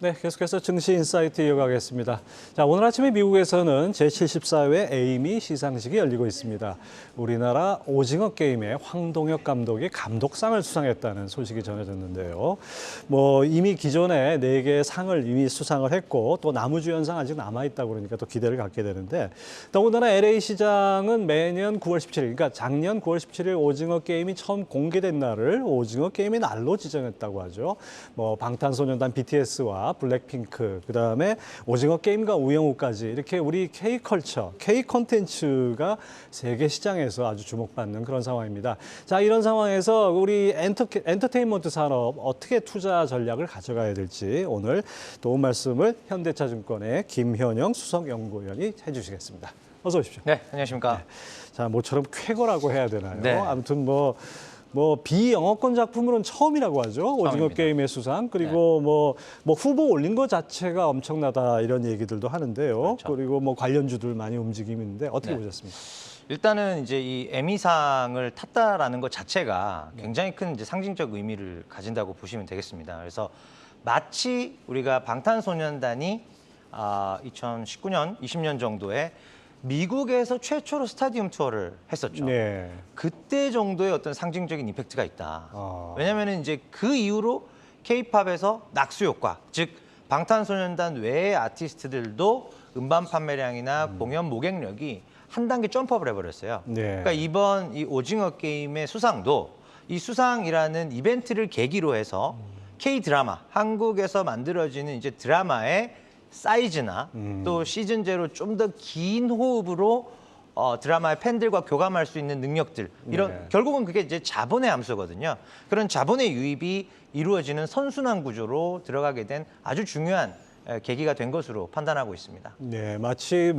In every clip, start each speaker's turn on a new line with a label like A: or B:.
A: 네, 계속해서 증시 인사이트 이어가겠습니다. 자, 오늘 아침에 미국에서는 제74회 에이미 시상식이 열리고 있습니다. 우리나라 오징어 게임의 황동혁 감독이 감독상을 수상했다는 소식이 전해졌는데요. 이미 기존에 4개의 상을 이미 수상을 했고 또 나무주연상 아직 남아있다고 그러니까 또 기대를 갖게 되는데 더군다나 LA 시장은 매년 9월 17일, 그러니까 작년 9월 17일 오징어 게임이 처음 공개된 날을 오징어 게임의 날로 지정했다고 하죠. 방탄소년단 BTS와 블랙핑크, 그다음에 오징어 게임과 우영우까지 이렇게 우리 K컬처, K콘텐츠가 세계 시장에서 아주 주목받는 그런 상황입니다. 자, 이런 상황에서 우리 엔터테인먼트 산업 어떻게 투자 전략을 가져가야 될지 오늘 도움 말씀을 현대차증권의 김현영 수석연구위원이 해주시겠습니다. 어서 오십시오.
B: 네, 안녕하십니까.
A: 네. 자, 모처럼 쾌거라고 해야 되나요?
B: 네.
A: 아무튼 비영어권 작품으로는 처음이라고 하죠. 오징어
B: 처음입니다.
A: 게임의 수상. 그리고 후보 올린 것 자체가 엄청나다 이런 얘기들도 하는데요.
B: 그렇죠.
A: 그리고 관련주들 많이 움직이는데 어떻게 보셨습니까?
B: 일단은 이제 이 에미상을 탔다라는 것 자체가 굉장히 큰 이제 상징적 의미를 가진다고 보시면 되겠습니다. 그래서 마치 우리가 방탄소년단이 2019년, 20년 정도에 미국에서 최초로 스타디움 투어를 했었죠.
A: 네.
B: 그때 정도의 어떤 상징적인 임팩트가 있다. 왜냐하면 이제 그 이후로 K-팝에서 낙수 효과, 즉 방탄소년단 외의 아티스트들도 음반 판매량이나 공연 모객력이 한 단계 점프업을 해버렸어요.
A: 네.
B: 그러니까 이번 이 오징어 게임의 수상도 이 수상이라는 이벤트를 계기로 해서 K-드라마, 한국에서 만들어지는 이제 드라마의 사이즈나 또 시즌제로 좀 더 긴 호흡으로 드라마의 팬들과 교감할 수 있는 능력들 이런 결국은 그게 이제 자본의 함수거든요. 그런 자본의 유입이 이루어지는 선순환 구조로 들어가게 된 아주 중요한 계기가 된 것으로 판단하고 있습니다.
A: 네, 마치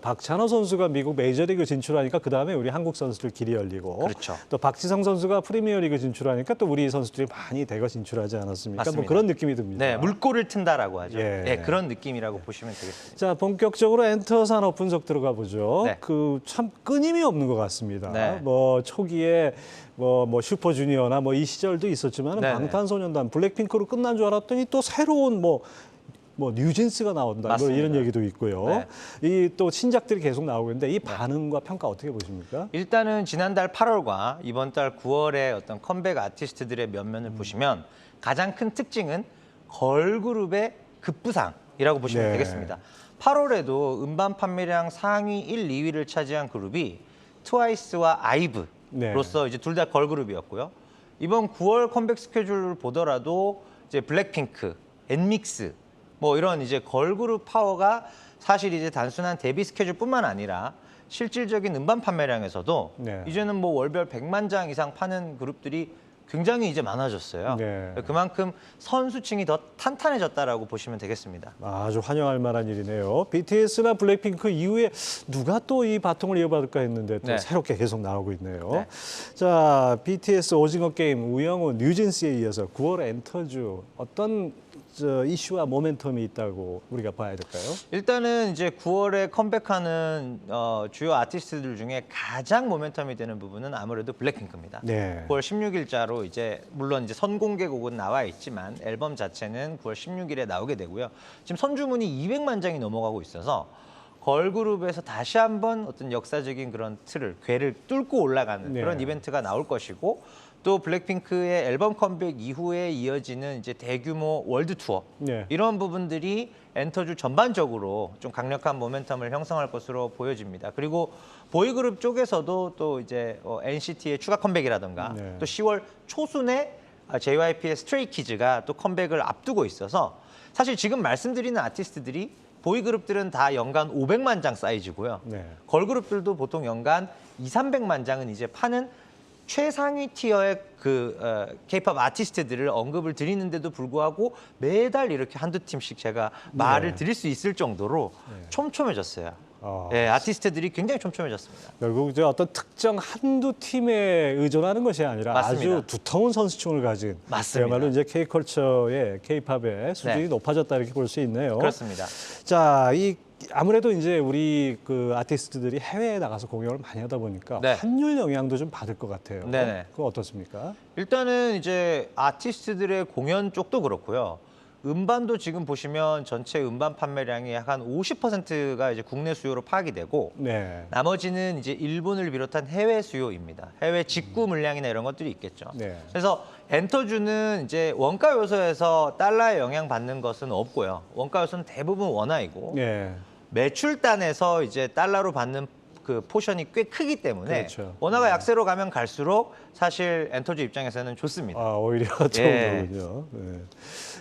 A: 박찬호 선수가 미국 메이저리그 진출하니까 그 다음에 우리 한국 선수들 길이 열리고,
B: 그렇죠.
A: 또 박지성 선수가 프리미어리그 진출하니까 또 우리 선수들이 많이 대거 진출하지 않았습니까?
B: 맞습니다.
A: 그런 느낌이 듭니다.
B: 네, 물꼬를 튼다라고 하죠.
A: 예.
B: 네, 그런 느낌이라고 보시면 되겠습니다.
A: 자, 본격적으로 엔터 산업 분석 들어가 보죠.
B: 네.
A: 참 끊임이 없는 것 같습니다.
B: 네.
A: 초기에 슈퍼주니어나 이 시절도 있었지만
B: 네,
A: 방탄소년단 블랙핑크로 끝난 줄 알았더니 또 새로운 뉴진스가 나온다 이런 얘기도 있고요.
B: 네.
A: 이 또 신작들이 계속 나오고 있는데 이 반응과 평가 어떻게 보십니까?
B: 일단은 지난달 8월과 이번 달 9월의 어떤 컴백 아티스트들의 면면을 보시면 가장 큰 특징은 걸그룹의 급부상이라고 보시면
A: 네.
B: 되겠습니다. 8월에도 음반 판매량 상위 1, 2위를 차지한 그룹이 트와이스와 아이브로서 이제 둘 다 걸그룹이었고요. 이번 9월 컴백 스케줄을 보더라도 이제 블랙핑크, 엔믹스 이런 이제 걸그룹 파워가 사실 이제 단순한 데뷔 스케줄뿐만 아니라 실질적인 음반 판매량에서도 이제는 월별 100만 장 이상 파는 그룹들이 굉장히 이제 많아졌어요.
A: 네.
B: 그만큼 선수층이 더 탄탄해졌다라고 보시면 되겠습니다.
A: 아주 환영할 만한 일이네요. BTS나 블랙핑크 이후에 누가 또 이 바통을 이어받을까 했는데 또 새롭게 계속 나오고 있네요.
B: 네.
A: 자, BTS 오징어 게임, 우영우, 뉴진스에 이어서 9월 엔터주 어떤 이슈와 모멘텀이 있다고 우리가 봐야 될까요?
B: 일단은 이제 9월에 컴백하는 주요 아티스트들 중에 가장 모멘텀이 되는 부분은 아무래도 블랙핑크입니다.
A: 네.
B: 9월 16일자로 이제 물론 이제 선공개곡은 나와 있지만 앨범 자체는 9월 16일에 나오게 되고요. 지금 선주문이 200만 장이 넘어가고 있어서 걸그룹에서 다시 한번 어떤 역사적인 그런 궤를 뚫고 올라가는 그런 이벤트가 나올 것이고 또 블랙핑크의 앨범 컴백 이후에 이어지는 이제 대규모 월드 투어 이런 부분들이 엔터주 전반적으로 좀 강력한 모멘텀을 형성할 것으로 보여집니다. 그리고 보이그룹 쪽에서도 또 이제 NCT의 추가 컴백이라든가 또 10월 초순에 JYP의 스트레이키즈가 또 컴백을 앞두고 있어서 사실 지금 말씀드리는 아티스트들이 보이그룹들은 다 연간 500만 장 사이즈고요. 걸그룹들도 보통 연간 200~300만 장은 이제 파는 최상위 티어의 K-팝 아티스트들을 언급을 드리는데도 불구하고 매달 이렇게 한두 팀씩 제가 말을 드릴 수 있을 정도로 촘촘해졌어요. 아티스트들이 굉장히 촘촘해졌습니다.
A: 결국 이제 어떤 특정 한두 팀에 의존하는 것이 아니라
B: 맞습니다.
A: 아주 두터운 선수층을 가진 그야말로 이제 K컬처의 K-팝의 수준이 높아졌다 이렇게 볼 수 있네요.
B: 그렇습니다.
A: 자, 아무래도 이제 우리 아티스트들이 해외에 나가서 공연을 많이 하다 보니까 환율 영향도 좀 받을 것 같아요. 그거 어떻습니까?
B: 일단은 이제 아티스트들의 공연 쪽도 그렇고요. 음반도 지금 보시면 전체 음반 판매량의 약 한 50%가 이제 국내 수요로 파악이 되고
A: 네.
B: 나머지는 이제 일본을 비롯한 해외 수요입니다. 해외 직구 물량이나 이런 것들이 있겠죠.
A: 네.
B: 그래서 엔터주는 이제 원가 요소에서 달러에 영향 받는 것은 없고요. 원가 요소는 대부분 원화이고
A: 네.
B: 매출단에서 이제 달러로 받는 그 포션이 꽤 크기 때문에
A: 그렇죠.
B: 원화가 약세로 가면 갈수록 사실 엔터주 입장에서는 좋습니다.
A: 아, 오히려 좋은
B: 예.
A: 거군요. 네.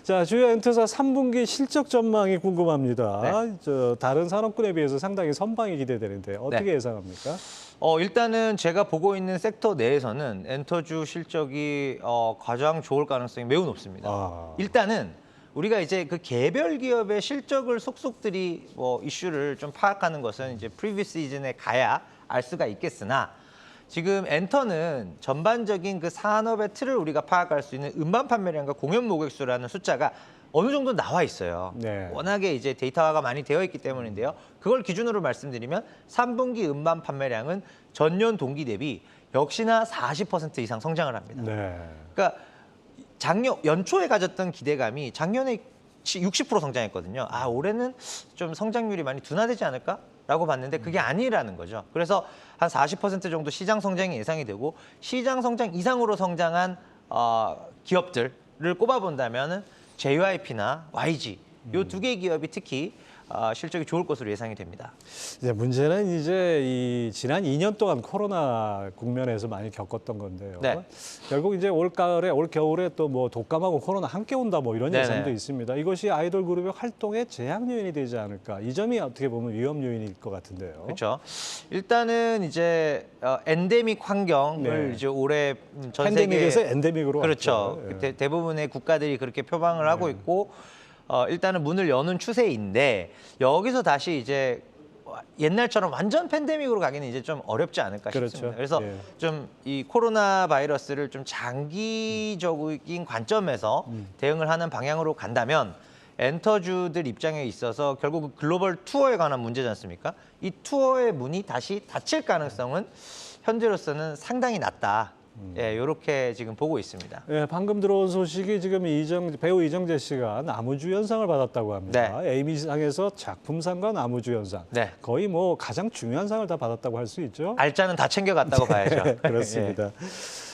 A: 자, 주요 엔터사 3분기 실적 전망이 궁금합니다. 다른 산업군에 비해서 상당히 선방이 기대되는데 어떻게 예상합니까?
B: 일단은 제가 보고 있는 섹터 내에서는 엔터주 실적이 가장 좋을 가능성이 매우 높습니다.
A: 아.
B: 일단은 우리가 이제 그 개별 기업의 실적을 속속들이 이슈를 좀 파악하는 것은 이제 프리뷰 시즌에 가야 알 수가 있겠으나 지금 엔터는 전반적인 그 산업의 틀을 우리가 파악할 수 있는 음반 판매량과 공연 모객수라는 숫자가 어느 정도 나와 있어요.
A: 네.
B: 워낙에 이제 데이터화가 많이 되어 있기 때문인데요. 그걸 기준으로 말씀드리면 3분기 음반 판매량은 전년 동기 대비 역시나 40% 이상 성장을 합니다.
A: 네.
B: 그러니까 작년 연초에 가졌던 기대감이 작년에 60% 성장했거든요. 아, 올해는 좀 성장률이 많이 둔화되지 않을까라고 봤는데 그게 아니라는 거죠. 그래서 한 40% 정도 시장 성장이 예상이 되고 시장 성장 이상으로 성장한 기업들을 꼽아본다면은 JYP나 YG 요 두 개의 기업이 특히 실적이 좋을 것으로 예상이 됩니다.
A: 이제 문제는 이제 이 지난 2년 동안 코로나 국면에서 많이 겪었던 건데요.
B: 네.
A: 결국 이제 올 가을에 올 겨울에 또 뭐 독감하고 코로나 함께 온다 뭐 이런
B: 네네.
A: 예상도 있습니다. 이것이 아이돌 그룹의 활동에 제약 요인이 되지 않을까. 이 점이 어떻게 보면 위험 요인일 것 같은데요.
B: 그렇죠. 일단은 이제 엔데믹 환경을
A: 네.
B: 이제 올해 전 세계
A: 팬데믹에서 엔데믹으로
B: 그렇죠.
A: 왔죠. 예.
B: 대부분의 국가들이 그렇게 표방을 하고 있고 일단은 문을 여는 추세인데 여기서 다시 이제 옛날처럼 완전 팬데믹으로 가기는 이제 좀 어렵지 않을까
A: 그렇죠.
B: 싶습니다. 그래서
A: 예.
B: 좀 이 코로나 바이러스를 좀 장기적인 관점에서 대응을 하는 방향으로 간다면 엔터주들 입장에 있어서 결국 글로벌 투어에 관한 문제지 않습니까? 이 투어의 문이 다시 닫힐 가능성은 현재로서는 상당히 낮다. 예, 이렇게 지금 보고 있습니다.
A: 예, 방금 들어온 소식이 지금 배우 이정재 씨가 나무주연상을 받았다고 합니다. 에이미상에서 작품상과 나무주연상.
B: 네.
A: 거의 뭐 가장 중요한 상을 다 받았다고 할 수 있죠.
B: 알짜는 다 챙겨갔다고 봐야죠.
A: 그렇습니다.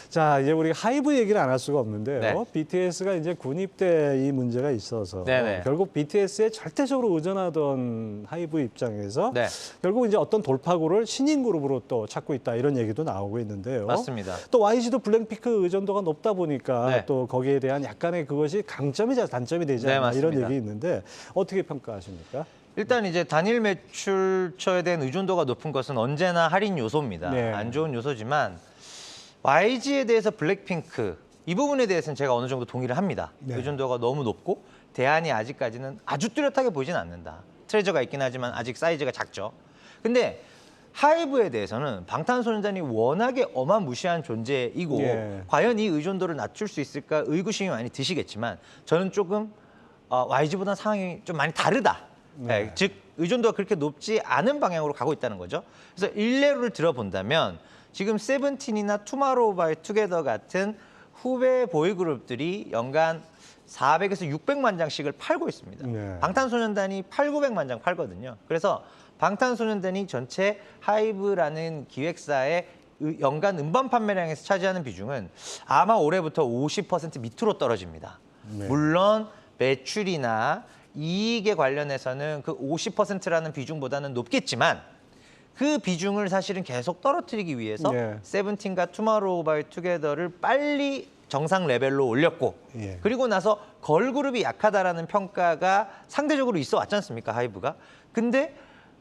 A: 자, 이제 우리 하이브 얘기를 안 할 수가 없는데요.
B: 네.
A: BTS가 이제 군입대 이 문제가 있어서
B: 네네.
A: 결국 BTS에 절대적으로 의존하던 하이브 입장에서
B: 네.
A: 결국 이제 어떤 돌파구를 신인 그룹으로 또 찾고 있다 이런 얘기도 나오고 있는데요.
B: 맞습니다.
A: 또 YG도 블랙핑크 의존도가 높다 보니까
B: 네.
A: 또 거기에 대한 약간의 그것이 강점이자 단점이 되지 않나
B: 네,
A: 이런
B: 맞습니다.
A: 얘기 있는데 어떻게 평가하십니까?
B: 일단 이제 단일 매출처에 대한 의존도가 높은 것은 언제나 할인 요소입니다.
A: 네.
B: 안 좋은 요소지만 YG에 대해서 블랙핑크 이 부분에 대해서는 제가 어느 정도 동의를 합니다.
A: 네.
B: 의존도가 너무 높고 대안이 아직까지는 아주 뚜렷하게 보이진 않는다. 트레저가 있긴 하지만 아직 사이즈가 작죠. 근데 하이브에 대해서는 방탄소년단이 워낙에 어마무시한 존재이고
A: 예.
B: 과연 이 의존도를 낮출 수 있을까 의구심이 많이 드시겠지만 저는 조금 YG보다 상황이 좀 많이 다르다.
A: 네.
B: 즉 의존도가 그렇게 높지 않은 방향으로 가고 있다는 거죠. 그래서 일례를 들어본다면 지금 세븐틴이나 투마로우바이투게더 같은 후배 보이그룹들이 연간 400에서 600만 장씩을 팔고 있습니다.
A: 네.
B: 방탄소년단이 800~900만 장 팔거든요. 그래서 방탄소년단이 전체 하이브라는 기획사의 연간 음반 판매량에서 차지하는 비중은 아마 올해부터 50% 밑으로 떨어집니다.
A: 네.
B: 물론 매출이나 이익에 관련해서는 그 50%라는 비중보다는 높겠지만 그 비중을 사실은 계속 떨어뜨리기 위해서
A: 네.
B: 세븐틴과 투마로우바이투게더를 빨리 정상 레벨로 올렸고
A: 예.
B: 그리고 나서 걸그룹이 약하다라는 평가가 상대적으로 있어 왔지 않습니까, 하이브가. 근데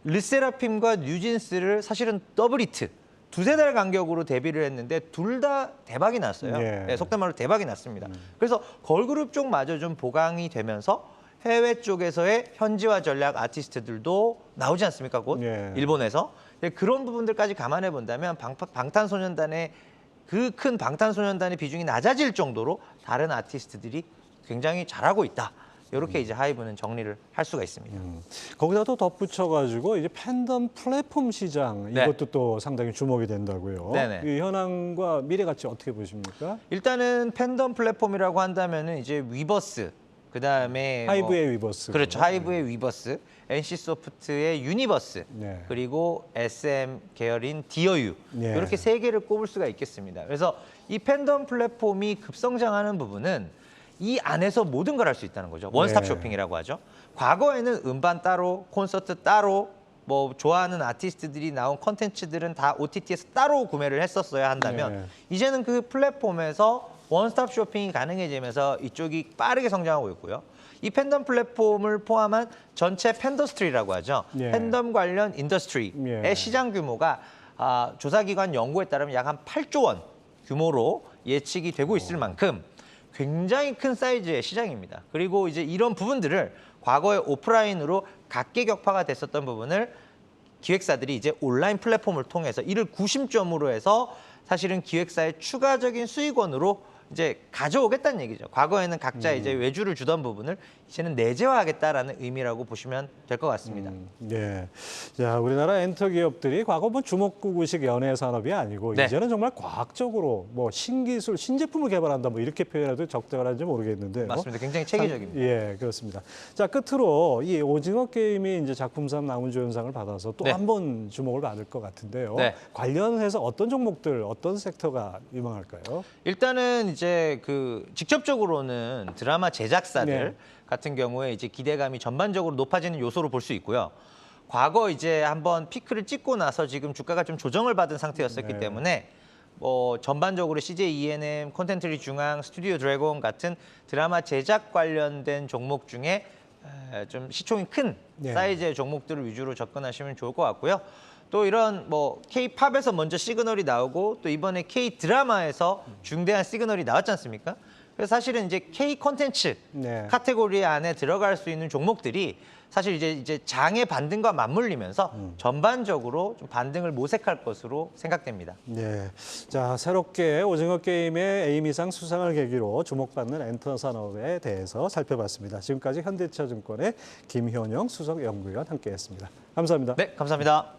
B: 르세라핌과 뉴진스를 사실은 더블 히트 두세 달 간격으로 데뷔를 했는데 둘 다 대박이 났어요.
A: 예.
B: 네, 속된 말로 대박이 났습니다. 그래서 걸그룹 쪽마저 좀 보강이 되면서 해외 쪽에서의 현지화 전략 아티스트들도 나오지 않습니까, 곧
A: 예.
B: 일본에서. 그런 부분들까지 감안해 본다면 방탄소년단의 그 큰 방탄소년단의 비중이 낮아질 정도로 다른 아티스트들이 굉장히 잘하고 있다. 이렇게 이제 하이브는 정리를 할 수가 있습니다.
A: 거기다 또 덧붙여가지고 이제 팬덤 플랫폼 시장
B: 네.
A: 이것도 또 상당히 주목이 된다고요.
B: 네네.
A: 이 현황과 미래 가치 어떻게 보십니까?
B: 일단은 팬덤 플랫폼이라고 한다면은 이제 위버스 그다음에
A: 하이브의 위버스.
B: 그렇죠. 하이브의 위버스, NC소프트의 유니버스,
A: 네.
B: 그리고 SM 계열인 디어유
A: 네.
B: 이렇게 세 개를 꼽을 수가 있겠습니다. 그래서 이 팬덤 플랫폼이 급성장하는 부분은 이 안에서 모든 걸 할 수 있다는 거죠. 원스톱
A: 네.
B: 쇼핑이라고 하죠. 과거에는 음반 따로, 콘서트 따로, 뭐 좋아하는 아티스트들이 나온 컨텐츠들은 다 OTT에서 따로 구매를 했었어야 한다면
A: 네.
B: 이제는 그 플랫폼에서 원스톱 쇼핑이 가능해지면서 이쪽이 빠르게 성장하고 있고요. 이 팬덤 플랫폼을 포함한 전체 팬더스트리라고 하죠.
A: 예.
B: 팬덤 관련 인더스트리의
A: 예.
B: 시장 규모가 조사기관 연구에 따르면 약 한 8조 원 규모로 예측이 되고 있을 만큼 굉장히 큰 사이즈의 시장입니다. 그리고 이제 이런 부분들을 과거에 오프라인으로 각계격파가 됐었던 부분을 기획사들이 이제 온라인 플랫폼을 통해서 이를 구심점으로 해서 사실은 기획사의 추가적인 수익원으로 이제 가져오겠다는 얘기죠. 과거에는 각자 이제 외주를 주던 부분을 이제는 내재화하겠다라는 의미라고 보시면 될 것 같습니다.
A: 네. 자, 우리나라 엔터 기업들이 과거 뭐 주먹구구식 연예 산업이 아니고
B: 네.
A: 이제는 정말 과학적으로 뭐 신기술, 신제품을 개발한다 뭐 이렇게 표현해도 적절한지 모르겠는데요.
B: 맞습니다. 굉장히 체계적입니다.
A: 예, 그렇습니다. 자, 끝으로 이 오징어 게임이 이제 작품상 나무조연상을 받아서 또
B: 네.
A: 한 번 주목을 받을 것 같은데요.
B: 네.
A: 관련해서 어떤 종목들, 어떤 섹터가 유망할까요?
B: 일단은 이제 그 직접적으로는 드라마 제작사들
A: 네.
B: 같은 경우에 이제 기대감이 전반적으로 높아지는 요소로 볼 수 있고요. 과거 이제 한번 피크를 찍고 나서 지금 주가가 좀 조정을 받은 상태였었기
A: 네.
B: 때문에 뭐 전반적으로 CJ ENM, 콘텐츠리 중앙, 스튜디오 드래곤 같은 드라마 제작 관련된 종목 중에 좀 시총이 큰
A: 네.
B: 사이즈의 종목들을 위주로 접근하시면 좋을 것 같고요. 또 이런 뭐 K-팝에서 먼저 시그널이 나오고 또 이번에 K-드라마에서 중대한 시그널이 나왔지 않습니까? 그래서 사실은 이제 K 콘텐츠
A: 네.
B: 카테고리 안에 들어갈 수 있는 종목들이 사실 이제 장의 반등과 맞물리면서 전반적으로 좀 반등을 모색할 것으로 생각됩니다.
A: 네. 자, 새롭게 오징어 게임의 에이미상 수상을 계기로 주목받는 엔터 산업에 대해서 살펴봤습니다. 지금까지 현대차증권의 김현영 수석 연구위원 함께했습니다. 감사합니다.
B: 네, 감사합니다.